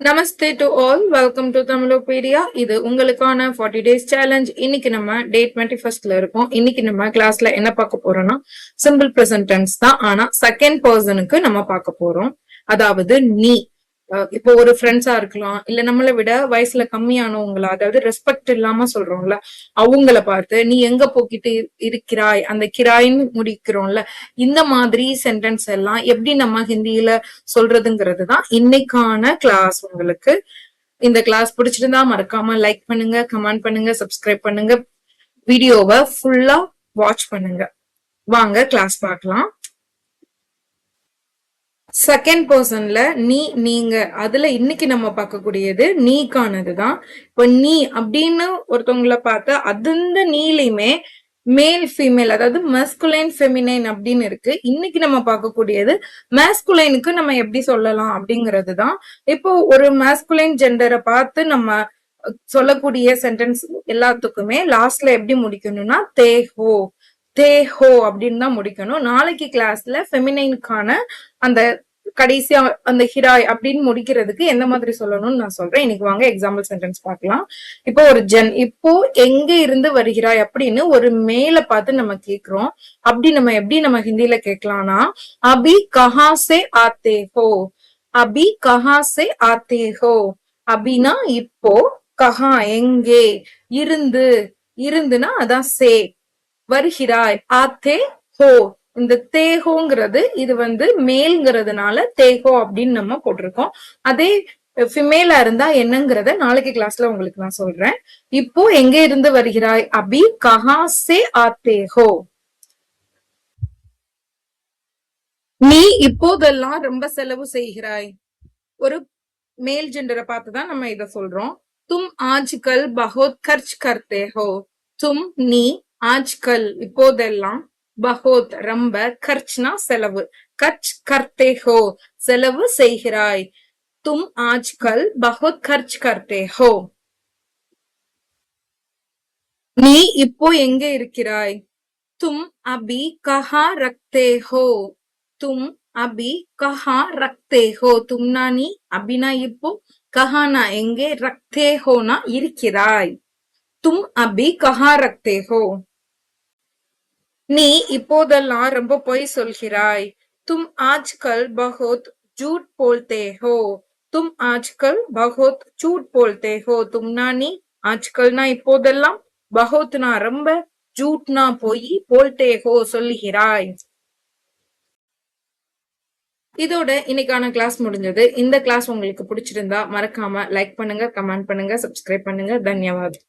Namaste to all, welcome to Tamilopedia. இது உங்களுக்கான 40 days challenge. இன்னைக்கு நம்ம டே 21st இருக்கோம். இன்னைக்கு நம்ம கிளாஸ்ல என்ன பார்க்க போறோம்னா சிம்பிள் பிரசன்ட் டென்ஸ் தான். ஆனா செகண்ட் பர்சனுக்கு நம்ம பார்க்க போறோம். அதாவது நீ. இப்போ ஒரு ஃப்ரெண்ட்ஸா இருக்கலாம், இல்ல நம்மளை விட வயசுல கம்மியானவங்களா, அதாவது ரெஸ்பெக்ட் இல்லாம சொல்றோம்ல, அவங்கள பார்த்து நீ எங்க போக்கிட்டு இருக்கிறாய், அந்த கிராயின்னு முடிக்கிறோம்ல, இந்த மாதிரி சென்டென்ஸ் எல்லாம் எப்படி நம்ம ஹிந்தியில சொல்றதுங்கிறது தான் இன்னைக்கான கிளாஸ். உங்களுக்கு இந்த கிளாஸ் பிடிச்சிருந்தா மறக்காம லைக் பண்ணுங்க, கமெண்ட் பண்ணுங்க, சப்ஸ்கிரைப் பண்ணுங்க, வீடியோவை ஃபுல்லா வாட்ச் பண்ணுங்க. வாங்க கிளாஸ் பார்க்கலாம். செகண்ட் பர்சன்ல நீ, நீங்க, அதுல இன்னைக்கு நம்ம பார்க்கக்கூடியது நீக்கானதுதான். இப்ப நீ அப்படின்னு ஒருத்தவங்களை பார்த்து அந்த நீலையுமே மேல் ஃபீமேல், அதாவது மஸ்குலைன் ஃபெமினைன் அப்படின்னு இருக்கு. இன்னைக்கு நம்ம பார்க்கக்கூடியது மேஸ்குலைனுக்கு நம்ம எப்படி சொல்லலாம் அப்படிங்கிறது தான். இப்போ ஒரு மேஸ்குலைன் ஜெண்டரை பார்த்து நம்ம சொல்லக்கூடிய சென்டென்ஸ் எல்லாத்துக்குமே லாஸ்ட்ல எப்படி முடிக்கணும்னா தேஹோ, தேஹோ அப்படின்னு தான் முடிக்கணும். நாளைக்கு கிளாஸ்ல ஃபெமினைனுக்கான அந்த கடைசியா அந்த ஹிராய் அப்படின்னு முடிக்கிறதுக்கு எந்த மாதிரி சொல்லணும்னு நான் சொல்றேன். இன்னைக்கு வாங்க எக்ஸாம்பிள் சென்டென்ஸ் பார்க்கலாம். இப்போ ஒரு இப்போ எங்க இருந்து வருகிறாய் அப்படின்னு ஒரு மேல பார்த்து நம்ம கேக்குறோம். அப்படி நம்ம எப்படி நம்ம ஹிந்தியில கேட்கலாம்னா அபி கஹா சே ஆத்தே ஹோ, அபி கஹா சே ஆத்தே ஹோ. அபினா இப்போ, கஹா எங்கே, இருந்து, இருந்துனா அதான் சே, வருகிறாய், ஆத்தே ஹோ. இந்த தேஹோங்கிறது இது மேல்ங்கிறதுனால தேஹோ அப்படின்னு நம்ம போட்டிருக்கோம். அதே ஃபிமேலா இருந்தா என்னங்கிறத நாளைக்கு கிளாஸ்ல உங்களுக்கு நான் சொல்றேன். இப்போ எங்க இருந்து வருகிறாய், அபி கஹா சே ஆத்தே ஹோ. நீ இப்போதெல்லாம் ரொம்ப செலவு செய்கிறாய். ஒரு மேல் ஜெண்டரை பார்த்துதான் நம்ம இத சொல்றோம். தும் ஆஜ்கல் பஹுத் கர்ச் கர்த்தே ஹோ. தும் நீ, ஆஜ்கல் இப்போதெல்லாம், பஹோத் ரொம்ப, கர்ச்னா செலவு, கர்ச் கர்த்தே ஹோ செலவு செய்கிறாய். தும் ஆஜ்கல் பஹுத் கர்ச் கர்த்தே ஹோ. நீ இப்போ எங்க இருக்கிறாய். தும் அபி கஹா ரக்தே ஹோ. தும் அபி கஹா ரக்தே ஹோ. தும்னா நீ, அபினா இப்போ, கஹானா எங்கே, ரக்தே ஹோனா இருக்கிறாய். தும் அபி கஹா ரக்தே ஹோ. நீ இப்போதெல்லாம் ரொம்ப பொய் சொல்கிறாய். தும் ஆஜ்கல் பஹுத் ஜூட் போல்தே ஹோ. தும் ஆஜ்கல் பஹுத் ஜூட் போல்தே ஹோ. தும்னா நீ, ஆஜ்கல்னா இப்போதெல்லாம், பஹுத்னா ரொம்ப, ஜூட்னா பொய், போல்தே ஹோ சொல்லுகிறாய். இதோட இன்னைக்கான கிளாஸ் முடிஞ்சது. இந்த கிளாஸ் உங்களுக்கு பிடிச்சிருந்தா மறக்காம லைக் பண்ணுங்க, கமெண்ட் பண்ணுங்க, சப்ஸ்கிரைப் பண்ணுங்க. தன்யவாத்.